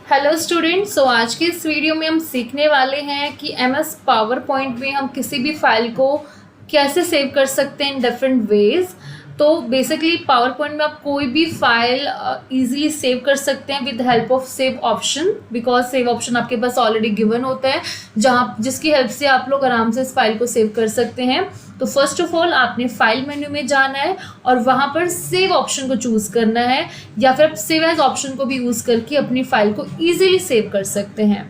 Hello students, सो आज के इस वीडियो में हम सीखने वाले हैं कि एमएस पावर पॉइंट में हम किसी भी फाइल को कैसे सेव कर सकते हैं इन डिफरेंट वेज। तो बेसिकली पावर पॉइंट में आप कोई भी फाइल इजीली सेव कर सकते हैं with help of save option, because save option आपके पास ऑलरेडी गिवन होता है जिसकी हेल्प से आप लोग आराम से इस फाइल को सेव कर सकते हैं। तो फर्स्ट ऑफ ऑल आपने फाइल मेन्यू में जाना है और वहाँ पर सेव ऑप्शन को चूज़ करना है, या फिर आप सेव एज ऑप्शन को भी यूज़ करके अपनी फाइल को ईजिली सेव कर सकते हैं।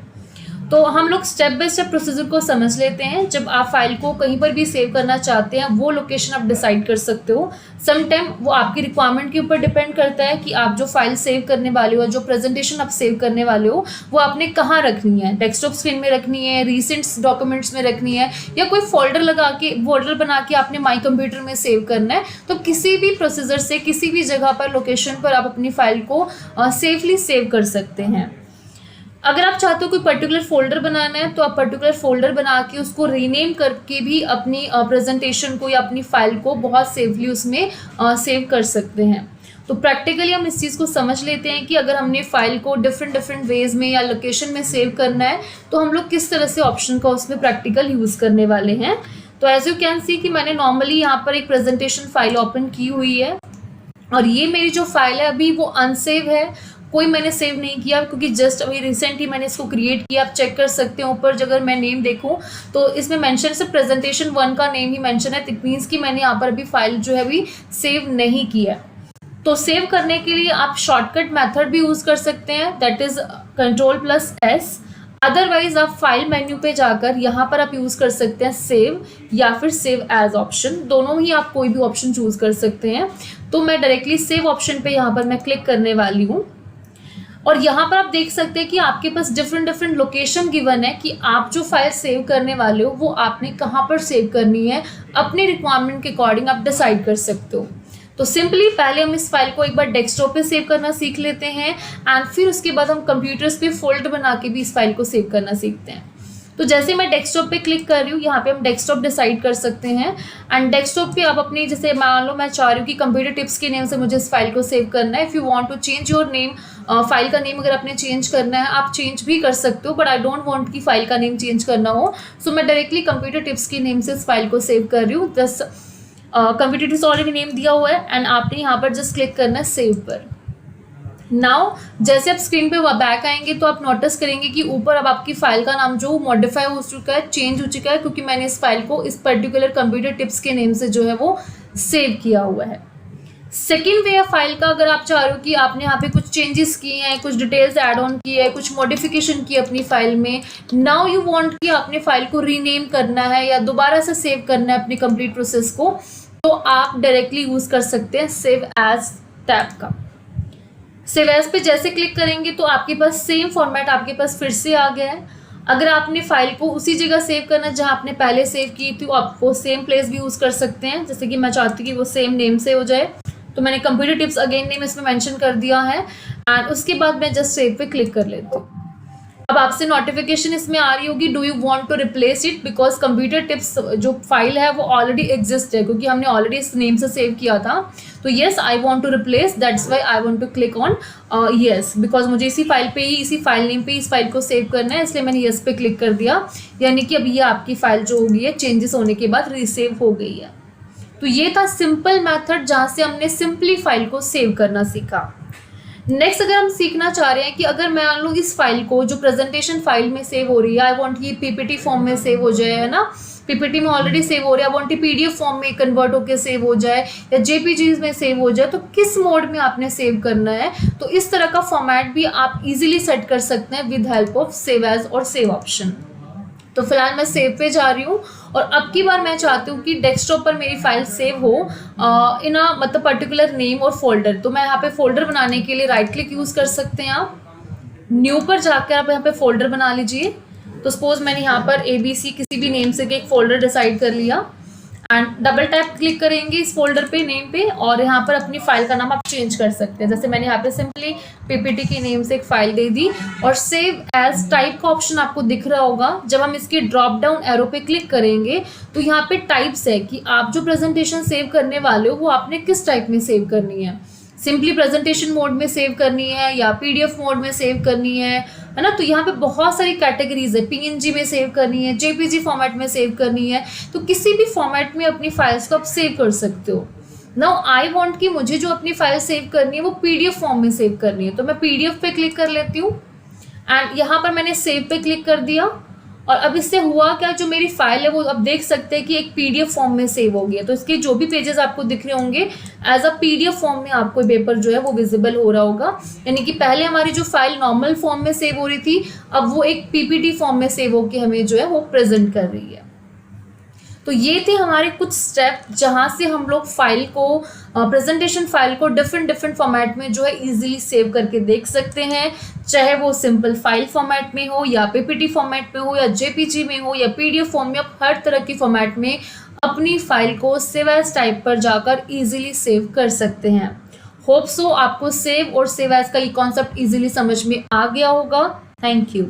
तो हम लोग स्टेप बाय स्टेप प्रोसीजर को समझ लेते हैं। जब आप फाइल को कहीं पर भी सेव करना चाहते हैं वो लोकेशन आप डिसाइड कर सकते हो। समटाइम वो आपकी रिक्वायरमेंट के ऊपर डिपेंड करता है कि आप जो फाइल सेव करने वाले हो, जो प्रेजेंटेशन आप सेव करने वाले हो, वो आपने कहाँ रखनी है। डेस्कटॉप स्क्रीन में रखनी है, रिसेंट डॉक्यूमेंट्स में रखनी है, या कोई फोल्डर बना के आपने माई कंप्यूटर में सेव करना है। तो किसी भी प्रोसीजर से किसी भी जगह पर, लोकेशन पर आप अपनी फाइल को सेफली सेव कर सकते हैं। अगर आप चाहते हो कोई पर्टिकुलर फोल्डर बनाना है तो आप पर्टिकुलर फोल्डर बना के उसको रीनेम करके भी अपनी प्रेजेंटेशन को या अपनी फाइल को बहुत सेफली उसमें सेव कर सकते हैं। तो प्रैक्टिकली हम इस चीज़ को समझ लेते हैं कि अगर हमने फाइल को डिफरेंट वेज में या लोकेशन में सेव करना है तो हम लोग किस तरह से ऑप्शन का उसमें प्रैक्टिकल यूज़ करने वाले हैं। तो एज यू कैन सी कि मैंने नॉर्मली यहाँ पर एक प्रेजेंटेशन फाइल ओपन की हुई है और ये मेरी जो फाइल है अभी वो अनसेव है, कोई मैंने सेव नहीं किया क्योंकि जस्ट अभी रिसेंट ही मैंने इसको क्रिएट किया। आप चेक कर सकते हैं ऊपर अगर मैं नेम देखूं तो इसमें मेंशन से प्रेजेंटेशन 1 का नेम ही मेंशन है। इट मीन्स कि मैंने यहाँ पर अभी फाइल जो है अभी सेव नहीं किया। तो सेव करने के लिए आप शॉर्टकट मेथड भी यूज़ कर सकते हैं, दैट इज़ Ctrl+S। अदरवाइज आप फाइल मेन्यू पे जाकर यहाँ पर आप यूज़ कर सकते हैं सेव या फिर सेव एज ऑप्शन, दोनों ही आप कोई भी ऑप्शन चूज़ कर सकते हैं। तो मैं डायरेक्टली सेव ऑप्शन पे यहाँ पर मैं क्लिक करने वाली हूँ और यहाँ पर आप देख सकते हैं कि आपके पास डिफरेंट लोकेशन गिवन है कि आप जो फाइल सेव करने वाले हो वो आपने कहाँ पर सेव करनी है। अपने रिक्वायरमेंट के अकॉर्डिंग आप डिसाइड कर सकते हो। तो सिंपली पहले हम इस फाइल को एक बार डेस्कटॉप पे सेव करना सीख लेते हैं एंड फिर उसके बाद हम कंप्यूटर्स पे फोल्डर बना के भी इस फाइल को सेव करना सीखते हैं। तो जैसे मैं डेस्कटॉप पे क्लिक कर रही हूँ, यहाँ पे हम डेस्कटॉप डिसाइड कर सकते हैं एंड डेस्कटॉप पे आप अपनी, जैसे मान लो मैं चाह रही हूँ कि कंप्यूटर टिप्स के नेम से मुझे इस फाइल को सेव करना है। If you want to change your name, file का नेम अगर आपने चेंज करना है आप चेंज भी कर सकते हो, बट आई डोंट वांट कि फाइल का नेम चेंज करना हो। सो मैं डायरेक्टली कंप्यूटर टिप्स के नेम से इस फाइल को सेव कर रही हूँ। दस कंप्यूटर टिप्स ऑलरेडी नेम दिया हुआ है एंड आपने यहाँ पर जस्ट क्लिक करना है सेव पर। नाउ जैसे आप स्क्रीन पे बैक आएंगे तो आप नोटिस करेंगे कि ऊपर अब आपकी फाइल का नाम जो मॉडिफाई हो चुका है, चेंज हो चुका है, क्योंकि मैंने इस फाइल को इस पर्टिकुलर कंप्यूटर टिप्स के नेम से जो है वो सेव किया हुआ है। सेकेंड वे ऑफ फाइल का, अगर आप चाह रहे हो कि आपने यहाँ पे कुछ चेंजेस किए हैं, कुछ डिटेल्स ऐड ऑन की है, कुछ मॉडिफिकेशन की अपनी फाइल में, नाउ यू वांट कि आपने फाइल को रीनेम करना है या दोबारा से सेव करना है अपनी कंप्लीट प्रोसेस को, तो आप डायरेक्टली यूज़ कर सकते हैं सेव एज टैब का। सेव एज पे जैसे क्लिक करेंगे तो आपके पास सेम फॉर्मेट आपके पास फिर से आ गया है। अगर आपने फाइल को उसी जगह सेव करना जहां आपने पहले सेव की थी, आप वो सेम प्लेस भी यूज़ कर सकते हैं। जैसे कि मैं चाहती हूँ कि वो सेम नेम से हो जाए, तो मैंने कंप्यूटर टिप्स अगेन नेम इसमें मेंशन कर दिया है एंड उसके बाद मैं जस्ट सेव पे क्लिक कर लेती हूँ। अब आपसे नोटिफिकेशन इसमें आ रही होगी, do you want to replace it, because computer tips जो फाइल है वो ऑलरेडी एग्जिस्ट है क्योंकि हमने ऑलरेडी इस नेम से सेव किया था। तो yes I want to replace, that's why I want to click on yes, because मुझे इसी फाइल पे ही, इसी फाइल नेम पे इस फाइल को सेव करना है, इसलिए मैंने येस पे क्लिक कर दिया। यानी कि अब ये आपकी फाइल जो होगी है चेंजेस होने के बाद रिसेव हो गई है। तो ये था सिंपल मैथड जहाँ से हमने सिंपली फाइल को सेव करना सीखा। नेक्स्ट अगर हम सीखना चाह रहे हैं कि अगर मैं मान लो इस फाइल को जो प्रेजेंटेशन फाइल में सेव हो रही है, आई वांट कि पीपीटी फॉर्म में सेव हो जाए, है ना, पीपीटी में ऑलरेडी सेव हो रहा है, आई वांट पीडीएफ फॉर्म में कन्वर्ट होकर सेव हो जाए या जेपीजीज में सेव हो जाए, तो किस मोड में आपने सेव करना है। तो इस तरह का फॉर्मेट भी आप इजीली सेट कर सकते हैं with help of save as और सेव ऑप्शन। तो फिलहाल मैं सेव पे जा रही हूँ और अब की बार मैं चाहती हूँ कि डेस्कटॉप पर मेरी फाइल सेव हो इन अ मतलब पर्टिकुलर नेम और फोल्डर। तो मैं यहाँ पे फोल्डर बनाने के लिए राइट क्लिक यूज़ कर सकते हैं। आप न्यू पर जाकर आप यहाँ पे फोल्डर बना लीजिए। तो सपोज मैंने यहाँ पर ABC किसी भी नेम से एक फोल्डर डिसाइड कर लिया एंड डबल टैप क्लिक करेंगे इस फोल्डर पे, नेम पे, और यहाँ पर अपनी फाइल का नाम आप चेंज कर सकते हैं। जैसे मैंने यहाँ पे सिंपली पीपीटी की नेम से एक फाइल दे दी और सेव एज टाइप का ऑप्शन आपको दिख रहा होगा। जब हम इसके ड्रॉप डाउन एरो पे क्लिक करेंगे तो यहाँ पे टाइप्स है कि आप जो प्रेजेंटेशन सेव करने वाले हो वो आपने किस टाइप में सेव करनी है। सिंपली प्रेजेंटेशन मोड में सेव करनी है या पीडीएफ मोड में सेव करनी है ना। तो यहाँ पे बहुत सारी कैटेगरीज है, पीएनजी में सेव करनी है, जेपीजी फॉर्मेट में सेव करनी है, तो किसी भी फॉर्मेट में अपनी फाइल्स को आप सेव कर सकते हो। नाउ आई वांट कि मुझे जो अपनी फाइल सेव करनी है वो पीडीएफ फॉर्म में सेव करनी है, तो मैं पीडीएफ पे क्लिक कर लेती हूँ एंड यहाँ पर मैंने सेव पे क्लिक कर दिया। और अब इससे हुआ क्या, जो मेरी फाइल है वो अब देख सकते हैं कि एक पीडीएफ फॉर्म में सेव हो गया। तो इसके जो भी पेजेस आपको दिख रहे होंगे एज अ पीडीएफ फॉर्म में आपको पेपर जो है वो विजिबल हो रहा होगा। यानी कि पहले हमारी जो फाइल नॉर्मल फॉर्म में सेव हो रही थी, अब वो एक पीपीटी फॉर्म में सेव होकर हमें जो है वो प्रेजेंट कर रही है। तो ये थे हमारे कुछ स्टेप जहाँ से हम लोग फाइल को, प्रेजेंटेशन फाइल को डिफरेंट फॉर्मेट में जो है इजीली सेव करके देख सकते हैं, चाहे वो सिंपल फाइल फॉर्मेट में हो या पीपीटी फॉर्मेट में हो या जेपीजी में हो या पीडीएफ फॉर्म में, आप हर तरह की फॉर्मेट में अपनी फाइल को सेव एज टाइप पर जाकर इजीली सेव कर सकते हैं। होप सो आपको सेव और सेव एज का ये कॉन्सेप्ट इजीली समझ में आ गया होगा। Thank you.